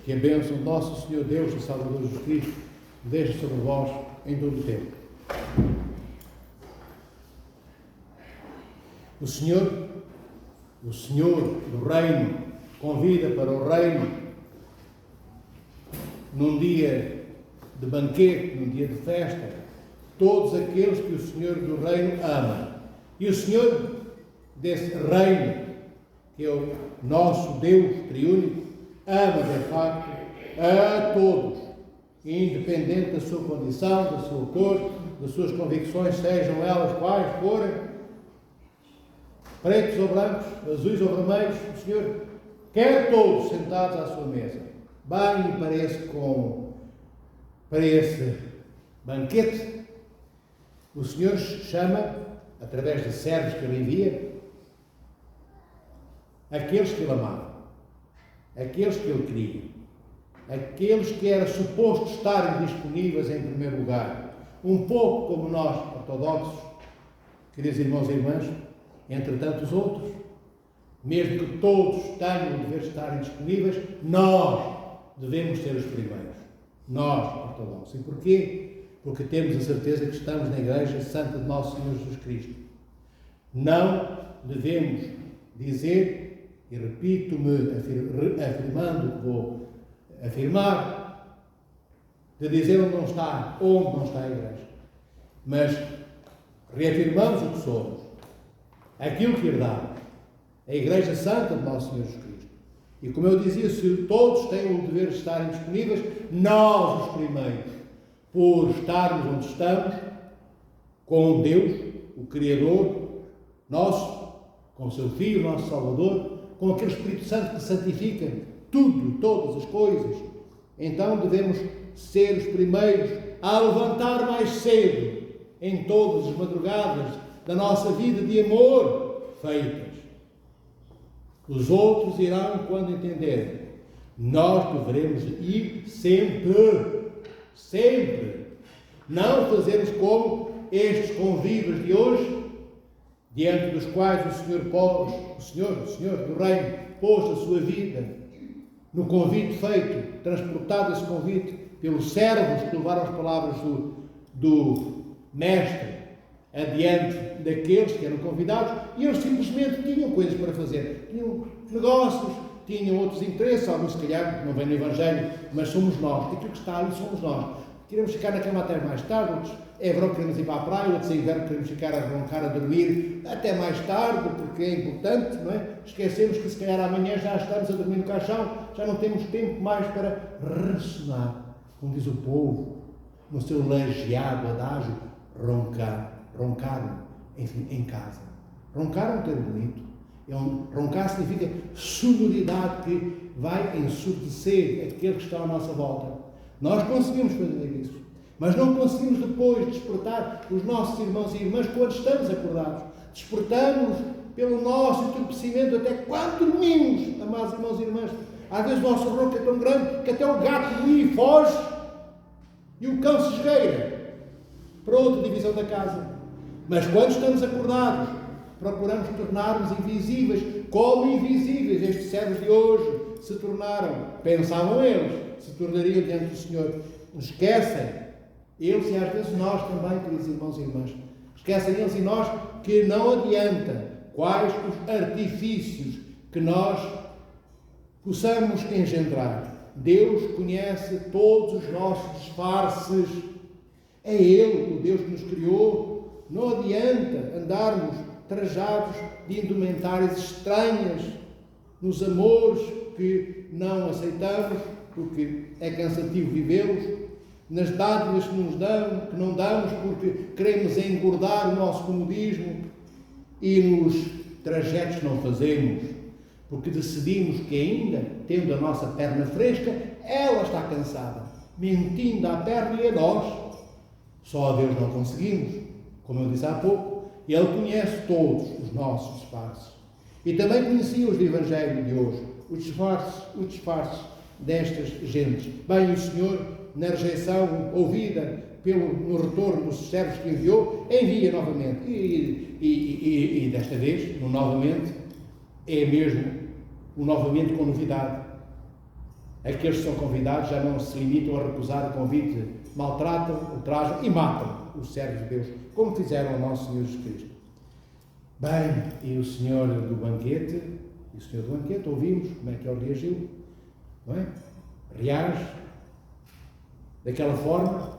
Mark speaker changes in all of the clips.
Speaker 1: Que a bênção do nosso Senhor Deus e Salvador Jesus Cristo deixe sobre vós em todo o tempo. O Senhor do reino convida para o reino num dia de banquete, num dia de festa, todos aqueles que o Senhor do reino ama. E o Senhor desse reino, que é o nosso Deus triúnico, ama de facto a todos, independente da sua condição, da sua cor, das suas convicções, sejam elas quais forem, pretos ou brancos, azuis ou vermelhos. O Senhor quer todos sentados à sua mesa. Bem me parece para esse banquete, o Senhor chama, através de servos que ele envia, aqueles que ele amava, aqueles que ele queria, aqueles que era suposto estarem disponíveis em primeiro lugar, um pouco como nós, ortodoxos, queridos irmãos e irmãs, entre tantos outros, mesmo que todos tenham o dever de estarem disponíveis, nós devemos ser os primeiros, nós, ortodoxos. E porquê? Porque temos a certeza que estamos na Igreja Santa de Nosso Senhor Jesus Cristo. Não devemos dizer, e repito-me afirmando que vou afirmar, de dizer onde não está a Igreja, mas reafirmamos o que somos, aquilo que herdamos, a Igreja Santa de Nosso Senhor Jesus Cristo. E como eu dizia, se todos têm o dever de estarem disponíveis, nós os primeiros, por estarmos onde estamos, com Deus, o Criador nosso, com o seu Filho, nosso Salvador, com aquele Espírito Santo que santifica tudo, todas as coisas, então devemos ser os primeiros a levantar mais cedo em todas as madrugadas da nossa vida de amor feitas. Os outros irão quando entenderem. Nós deveremos ir sempre. Não fazermos como estes convívios de hoje, diante dos quais o Senhor do Reino pôs a sua vida no convite feito, transportado esse convite pelos servos que levaram as palavras do Mestre adiante daqueles que eram convidados, e eles simplesmente tinham coisas para fazer, tinham negócios, tinham outros interesses, alguns se calhar não vêm no Evangelho, mas somos nós, aquilo que está ali somos nós. Queremos ficar na cama até mais tarde, outros é verão queremos ir para a praia, outros é inverno queremos ficar a roncar, a dormir até mais tarde, porque é importante, não é? Esquecemos que se calhar amanhã já estamos a dormir no caixão, já não temos tempo mais para ressonar, como diz o povo, no seu lajeado adágio, roncaram em casa. Roncar é um termo bonito. Roncar significa sonoridade que vai ensurdecer aquele que está à nossa volta. Nós conseguimos fazer isso, mas não conseguimos depois despertar os nossos irmãos e irmãs quando estamos acordados. Despertamos pelo nosso entorpecimento até quando dormimos, amados irmãos e irmãs. Às vezes o nosso ronco é tão grande que até o gato ali foge e o cão se esgueira para outra divisão da casa. Mas quando estamos acordados, procuramos tornar-nos invisíveis, como invisíveis estes servos de hoje se tornaram, pensavam eles, se tornariam diante do Senhor. Esquecem, eles e às vezes nós também, queridos irmãos e irmãs, esquecem eles e nós que não adianta quais os artifícios que nós possamos engendrar. Deus conhece todos os nossos disfarces. É Ele, o Deus que nos criou. Não adianta andarmos trajados de indumentárias estranhas nos amores que não aceitamos, porque é cansativo vivê-los, nas dádivas que não damos porque queremos engordar o nosso comodismo, e nos trajetos que não fazemos, porque decidimos que ainda, tendo a nossa perna fresca, ela está cansada, mentindo à perna e a nós. Só a Deus não conseguimos, como eu disse há pouco. Ele conhece todos os nossos disfarces. E também conhecia os do Evangelho de hoje, os disfarces destas gentes. Bem, o Senhor, na rejeição ouvida no retorno dos servos que enviou, envia novamente. E desta vez, no novamente, é mesmo um novamente com novidade. Aqueles que são convidados já não se limitam a recusar o convite, maltratam, ultrajam e matam os servos de Deus, como fizeram ao nosso Senhor Jesus Cristo. Bem, e o Senhor do banquete, ouvimos como é que ele reagiu, não é? Reage daquela forma,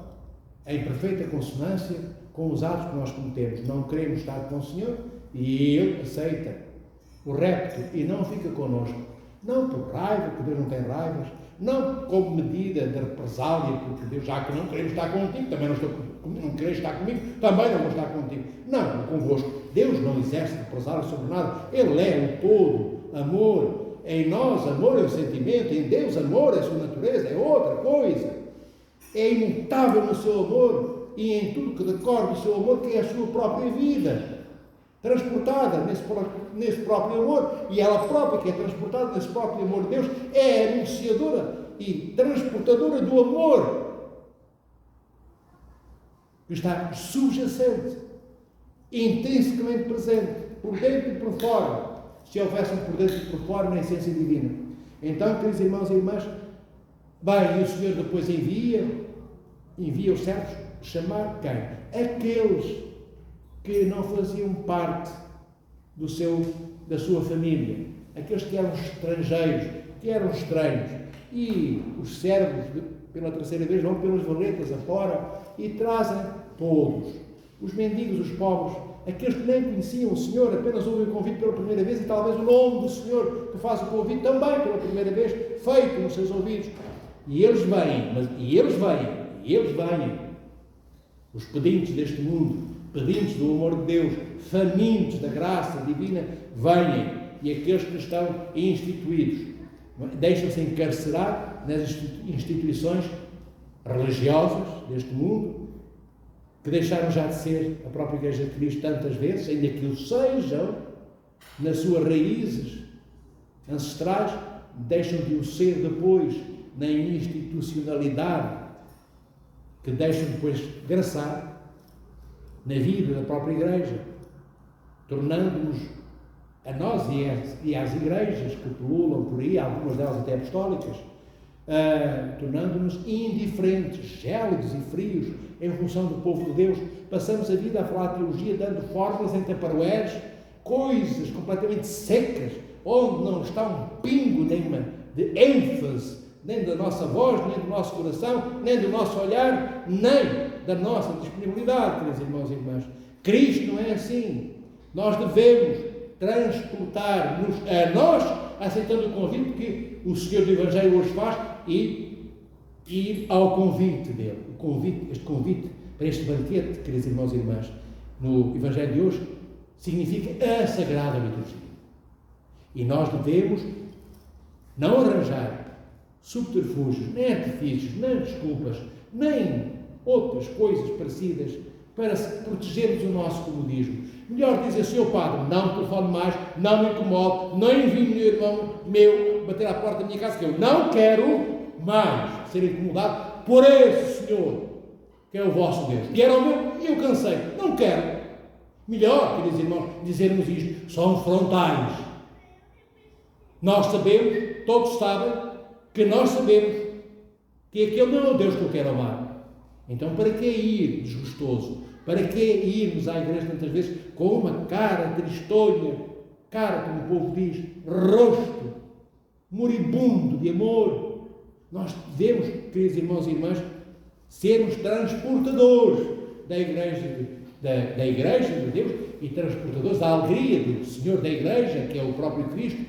Speaker 1: em perfeita consonância com os atos que nós cometemos. Não queremos estar com o Senhor e Ele aceita o repto e não fica connosco. Não por raiva, porque Deus não tem raivas, não como medida de represália, porque Deus, já que não queremos estar contigo, também não queres estar comigo, também não vou estar contigo. Não, convosco. Deus não exerce represália sobre nada. Ele é o todo amor. Em nós, amor é o sentimento, em Deus, amor é a sua natureza, é outra coisa. É imutável no seu amor e em tudo que decorre do seu amor, que é a sua própria vida, transportada nesse próprio amor, e ela própria, que é transportada nesse próprio amor de Deus, é anunciadora e transportadora do amor que está subjacente, intrinsecamente presente, por dentro e por fora, se houvessem por dentro e por fora na essência divina. Então, queridos irmãos e irmãs, bem, e o Senhor depois envia os servos chamar quem? Aqueles que não faziam parte da sua família, aqueles que eram estrangeiros, que eram estranhos, e os servos, pela terceira vez, vão pelas valetas afora e trazem todos, os mendigos, os pobres, aqueles que nem conheciam o Senhor, apenas ouvem o convite pela primeira vez, e talvez o nome do Senhor que faz o convite também pela primeira vez, feito nos seus ouvidos. E eles vêm, os pedintes deste mundo, pedintes do amor de Deus, famintos da graça divina, vêm, e aqueles que estão instituídos, deixam-se encarcerar nas instituições religiosas deste mundo, que deixaram já de ser a própria Igreja de Cristo tantas vezes, ainda que o sejam, nas suas raízes ancestrais, deixam de o ser depois na institucionalidade, que deixam depois graçar na vida da própria Igreja, tornando-nos, a nós e às igrejas que pululam por aí, algumas delas até apostólicas, tornando-nos indiferentes, gélidos e frios em função do povo de Deus. Passamos a vida a falar de teologia, dando fórmulas em taparoeiros, coisas completamente secas, onde não está um pingo nenhuma de ênfase, nem da nossa voz, nem do nosso coração, nem do nosso olhar, nem da nossa disponibilidade, queridos irmãos e irmãs. Cristo não é assim. Nós devemos transportar-nos a nós, aceitando o convite que o Senhor do Evangelho hoje faz, e ir ao convite dele. Este convite para este banquete, queridos irmãos e irmãs, no Evangelho de hoje, significa a Sagrada Liturgia. E nós devemos não arranjar subterfúgios, nem artifícios, nem desculpas, nem outras coisas parecidas para protegermos o nosso comodismo. Melhor dizer, Senhor Padre, não me telefone mais, não me incomode, não envie meu irmão meu bater à porta da minha casa, que eu não quero mais ser incomodado por esse Senhor, que é o vosso Deus. E era o meu, e eu cansei, não quero. Melhor, queridos irmãos, dizermos isto, são frontais. Nós sabemos, todos sabem, que nós sabemos que aquele não é o Deus que eu quero amar. Então, para que ir desgostoso? Para que irmos à igreja tantas vezes com uma cara tristonha, cara, como o povo diz, rosto moribundo de amor? Nós devemos, queridos irmãos e irmãs, sermos transportadores da igreja de Deus e transportadores da alegria do Senhor da igreja, que é o próprio Cristo.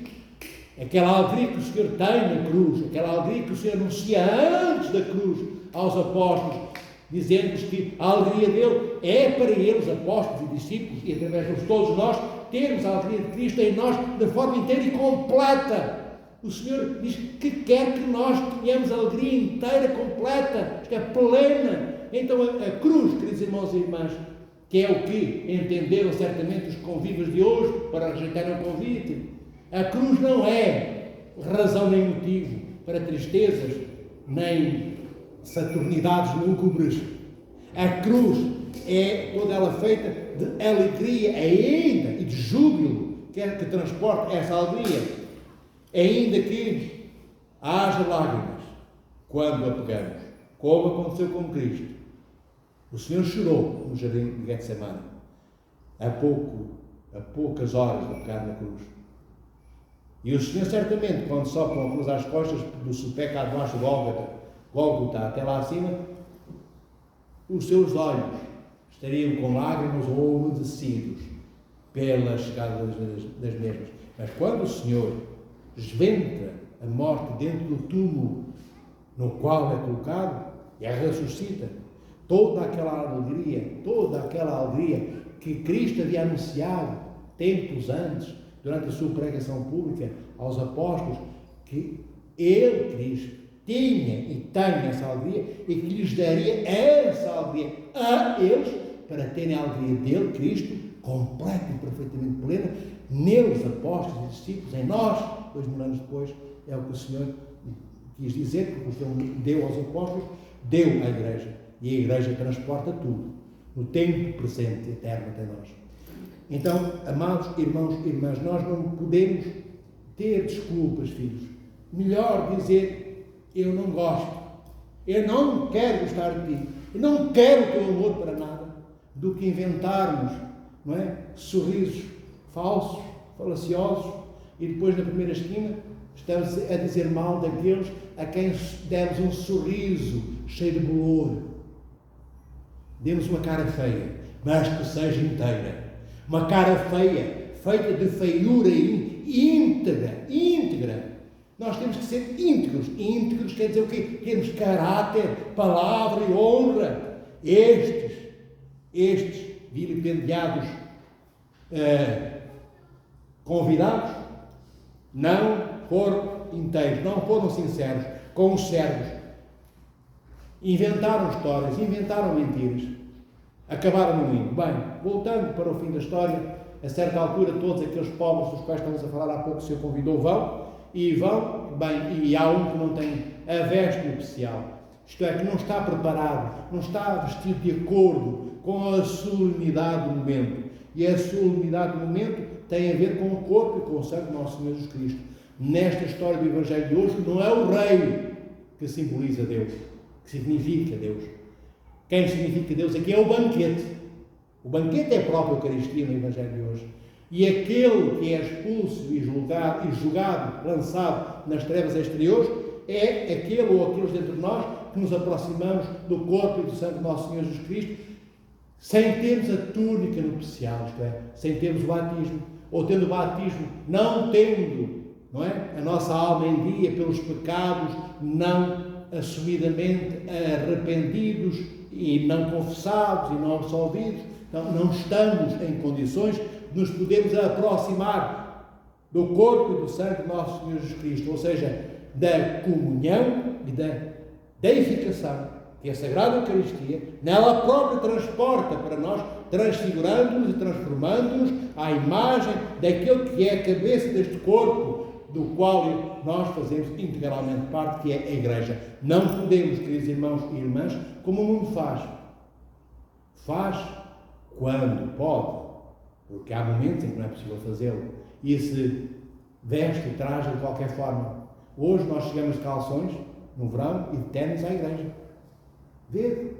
Speaker 1: Aquela alegria que o Senhor tem na cruz, aquela alegria que o Senhor anuncia antes da cruz aos apóstolos, dizendo-lhes que a alegria dele é para eles, apóstolos e discípulos, e através de todos nós, termos a alegria de Cristo em nós de forma inteira e completa. O Senhor diz que quer que nós tenhamos a alegria inteira, completa, que é plena. Então a cruz, queridos irmãos e irmãs, que é o que entenderam certamente os convívio de hoje para rejeitar o convite, a cruz não é razão nem motivo para tristezas, nem saturnidades lúgubres. A cruz é toda ela feita de alegria ainda e de júbilo, que transporta essa alegria. Ainda que haja lágrimas quando a pegamos, como aconteceu com Cristo. O Senhor chorou no jardim de Getsemane, a poucas horas de pegar na cruz. E o Senhor, certamente, quando sobe com a cruz às costas, do sopé cá debaixo do Gólgota até lá acima, os seus olhos estariam com lágrimas ou umedecidos pela chegada das mesmas. Mas quando o Senhor esventa a morte dentro do túmulo no qual é colocado e a ressuscita, toda aquela alegria que Cristo havia anunciado tempos antes, durante a sua pregação pública aos apóstolos, que Ele, Cristo, tinha e tem essa alegria e que lhes daria essa alegria a eles para terem a alegria dele, Cristo, completa e perfeitamente plena, neles, apóstolos e discípulos, em nós, 2000 anos depois. É o que o Senhor quis dizer, porque o que Ele deu aos apóstolos, deu à Igreja. E a Igreja transporta tudo, no tempo presente, eterno até nós. Então, amados irmãos e irmãs, nós não podemos ter desculpas, filhos. Melhor dizer, eu não gosto, eu não quero gostar de ti, eu não quero o teu amor para nada, do que inventarmos, não é? Sorrisos falsos, falaciosos, e depois na primeira esquina estamos a dizer mal daqueles a quem demos um sorriso cheio de bolor. Demos uma cara feia, mas que seja inteira. Uma cara feia, feita de feiura íntegra. Nós temos que ser íntegros. Íntegros quer dizer o quê? Temos caráter, palavra e honra. Estes vilipendiados convidados não foram inteiros, não foram sinceros com os servos. Inventaram histórias, inventaram mentiras. Acabaram no limbo. Bem, voltando para o fim da história, a certa altura todos aqueles pobres dos quais estamos a falar há pouco, o Senhor convidou, vão, bem, e há um que não tem a veste nupcial. Isto é, que não está preparado, não está vestido de acordo com a solenidade do momento. E a solenidade do momento tem a ver com o corpo e com o sangue do nosso Senhor Jesus Cristo. Nesta história do Evangelho de hoje, não é o rei que simboliza Deus, que significa Deus. Quem significa Deus aqui é o banquete. O banquete é a própria Eucaristia no Evangelho de hoje. E aquele que é expulso e julgado, lançado nas trevas exteriores, é aquele ou aqueles dentro de nós que nos aproximamos do corpo e do sangue do nosso Senhor Jesus Cristo, sem termos a túnica nupcial, isto é, sem termos o batismo, ou tendo o batismo, não tendo, não é, a nossa alma em dia pelos pecados não assumidamente arrependidos e não confessados e não absolvidos. Então, não estamos em condições de nos podermos aproximar do corpo e do sangue do nosso Senhor Jesus Cristo, ou seja, da comunhão e da deificação, que é a Sagrada Eucaristia, nela própria transporta para nós, transfigurando-nos e transformando-nos à imagem daquele que é a cabeça deste corpo, do qual nós fazemos integralmente parte, que é a Igreja. Não podemos, queridos irmãos e irmãs, como o mundo faz. Faz quando pode, porque há momentos em que não é possível fazê-lo, e se veste e traja de qualquer forma. Hoje nós chegamos de calções, no verão, e de ténis à igreja. Vê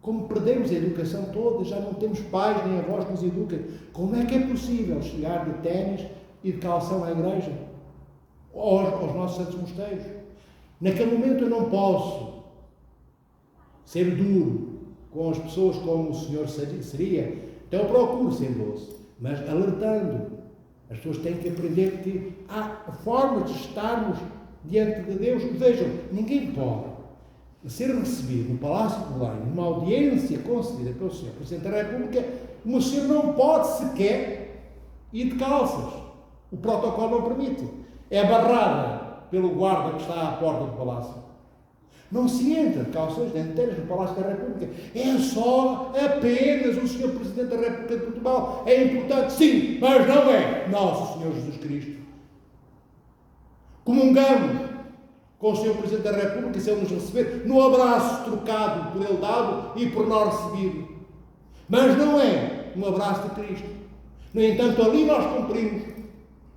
Speaker 1: como perdemos a educação toda, já não temos pais nem avós que nos eduquem. Como é que é possível chegar de ténis e de calção à igreja? Aos nossos santos mosteiros? Naquele momento eu não posso ser duro com as pessoas como o Senhor seria, então eu procuro ser doce, mas alertando. As pessoas têm que aprender que há formas de estarmos diante de Deus. Vejam, ninguém pode ser recebido no Palácio de Belém, numa audiência concedida pelo Senhor Presidente da República, o Senhor não pode sequer ir de calças. O protocolo não permite. É barrada pelo guarda que está à porta do Palácio. Não se entra de calções denteiras no Palácio da República. É só apenas o Senhor Presidente da República de Portugal. É importante, sim, mas não é nosso Senhor Jesus Cristo. Comungamos com o Senhor Presidente da República, se Ele nos receber, no abraço trocado por Ele dado e por nós recebido. Mas não é um abraço de Cristo. No entanto, ali nós cumprimos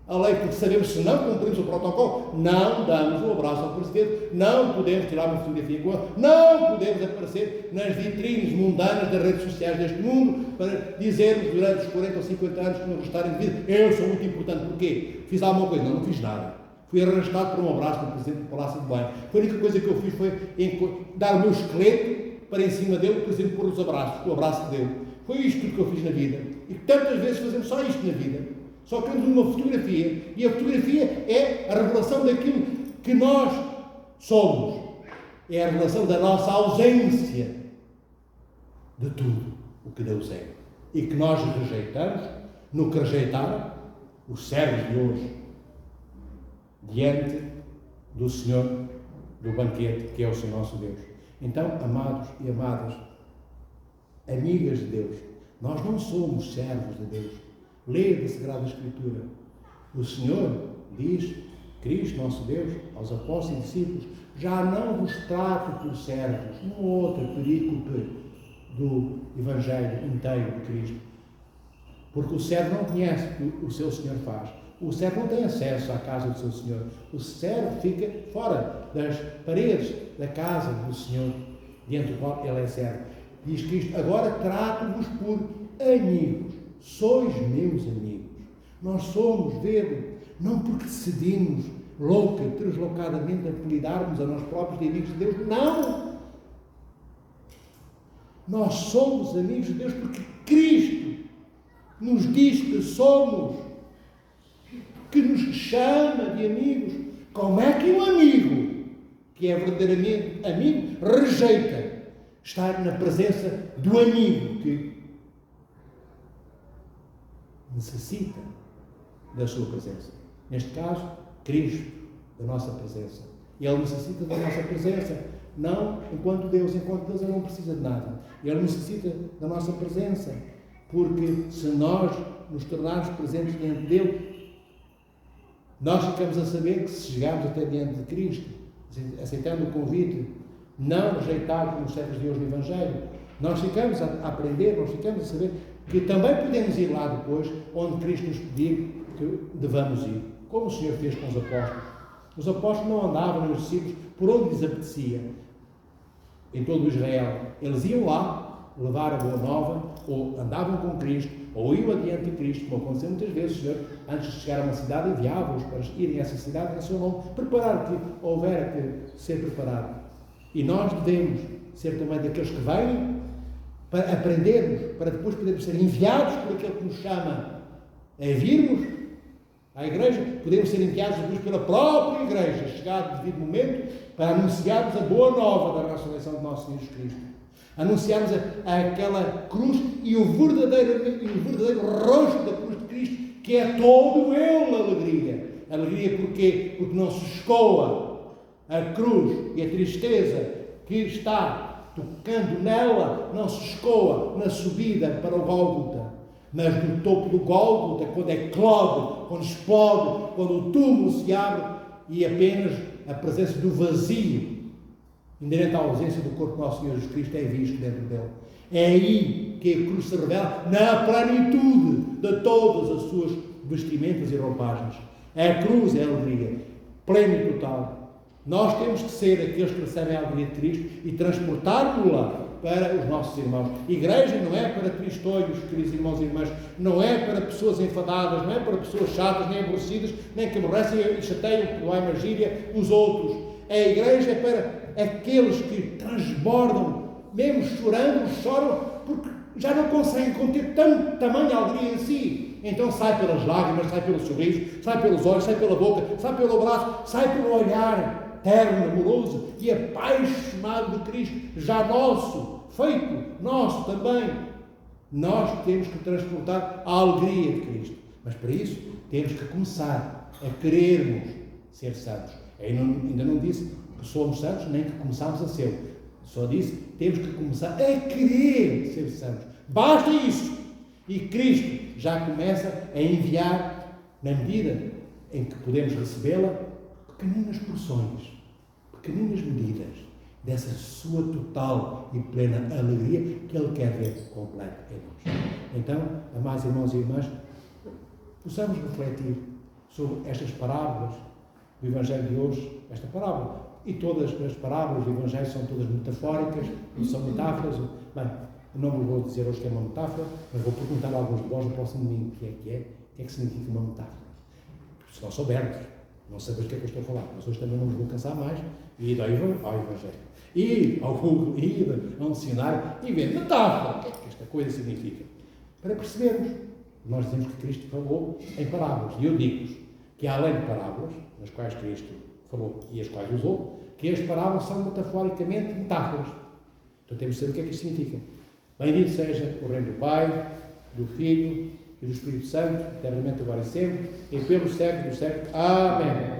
Speaker 1: a lei, porque sabemos que se não cumprimos o protocolo, não damos um abraço ao Presidente, não podemos tirar uma fotografia com ele, não podemos aparecer nas vitrines mundanas das redes sociais deste mundo para dizermos durante os 40 ou 50 anos que nos restarem de vida, eu sou muito importante. Porquê? Fiz alguma coisa? Não fiz nada. Fui arrastado por um abraço do Presidente do Palácio de Belém. A única coisa que eu fiz foi dar o meu esqueleto para em cima dele, o Presidente pôr o abraço dele. Foi isto tudo que eu fiz na vida. E tantas vezes fazemos só isto na vida. Só queremos uma fotografia. E a fotografia é a revelação daquilo que nós somos. É a revelação da nossa ausência de tudo o que Deus é. E que nós rejeitamos, no que rejeitaram os servos de hoje, diante do Senhor do banquete, que é o Senhor nosso Deus. Então, amados e amadas, amigas de Deus, nós não somos servos de Deus. Leia a Sagrada Escritura. O Senhor diz, Cristo, nosso Deus, aos apóstolos e discípulos, já não vos trato por servos, um outro perícope do Evangelho inteiro de Cristo. Porque o servo não conhece o que o seu Senhor faz. O servo não tem acesso à casa do seu Senhor. O servo fica fora das paredes da casa do Senhor, diante do qual ele é servo. Diz Cristo, agora trato-vos por amigos. Sois meus amigos. Nós somos dele, não porque decidimos louca, deslocadamente apelidarmos a nós próprios de amigos de Deus. Não! Nós somos amigos de Deus porque Cristo nos diz que somos, que nos chama de amigos. Como é que um amigo, que é verdadeiramente amigo, rejeita estar na presença do amigo que necessita da sua presença? Neste caso, Cristo, da nossa presença. Ele necessita da nossa presença, não enquanto Deus ele não precisa de nada. Ele necessita da nossa presença, porque se nós nos tornarmos presentes diante dele, nós ficamos a saber que se chegarmos até diante de Cristo, aceitando o convite, não rejeitado como os servos de hoje no Evangelho, nós ficamos a aprender, nós ficamos a saber que também podemos ir lá depois, onde Cristo nos pedir que devamos ir, como o Senhor fez com os apóstolos. Os apóstolos não andavam nos discípulos por onde lhes apetecia, em todo o Israel. Eles iam lá levar a boa nova, ou andavam com Cristo, ou iam adiante de Cristo, como aconteceu muitas vezes. O Senhor, antes de chegar a uma cidade, enviava-os para irem a essa cidade em seu nome, preparar o que houver que ser preparado. E nós devemos ser também daqueles que vêm para aprendermos, para depois podermos ser enviados por aquele que nos chama a virmos à igreja. Podemos ser enviados depois pela própria igreja, chegado o devido momento, para anunciarmos a boa nova da ressurreição de nosso Senhor Jesus Cristo. Anunciarmos aquela cruz e o verdadeiro rosto da cruz de Cristo, que é todo ele alegria. Alegria porquê? Porque não se escoa a cruz e a tristeza que está tocando nela, não se escoa na subida para o Gólgota, mas no topo do Gólgota, quando é clode, quando explode, quando o túmulo se abre e apenas a presença do vazio inerente à ausência do corpo do nosso Senhor Jesus Cristo é visto dentro dele. É aí que a cruz se revela na plenitude de todas as suas vestimentas e roupagens. A cruz é a alegria, plena e total. Nós temos que ser aqueles que recebem a alegria de Cristo e transportarmos-la para os nossos irmãos. Igreja não é para cristolhos, queridos irmãos e irmãs, não é para pessoas enfadadas, não é para pessoas chatas, nem aborrecidas, nem que aborrecem e chateiam, por lá gíria, os outros. A igreja é para aqueles que transbordam, mesmo chorando, choram, porque já não conseguem conter tamanha alegria em si. Então sai pelas lágrimas, sai pelo sorriso, sai pelos olhos, sai pela boca, sai pelo braço, sai pelo olhar terno, amoroso e apaixonado de Cristo, já nosso, feito nosso também. Nós temos que transportar a alegria de Cristo, mas para isso temos que começar a querermos ser santos. Ainda não disse que somos santos, nem que começamos a ser. Só disse que temos que começar a querer ser santos. Basta isso. E Cristo já começa a enviar, na medida em que podemos recebê-la, pequeninas porções, pequeninas medidas dessa sua total e plena alegria que Ele quer ver completa em nós. Então, amados irmãos e irmãs, possamos refletir sobre estas parábolas do Evangelho de hoje, esta parábola. E todas as parábolas do Evangelho são todas metafóricas, não são metáforas. Bem, não vos vou dizer hoje que é uma metáfora, mas vou perguntar a alguns de vós no próximo domingo o que é que significa uma metáfora. Se não soubermos, não sabemos o que é que eu estou a falar, mas hoje também não vos vou cansar mais e ir ao Evangelho. Ir ao Google, ir a um dicionário e ver metáfora, o que é que esta coisa significa. Para percebermos, nós dizemos que Cristo falou em parábolas. E eu digo-vos que além de parábolas, nas quais Cristo falou e as quais usou, que as parábolas são metaforicamente metáforas. Então temos de saber o que é que isto significa. Bendito seja o reino do Pai, do Filho e do Espírito Santo, eternamente agora e sempre, e pelos séculos dos séculos. Amém.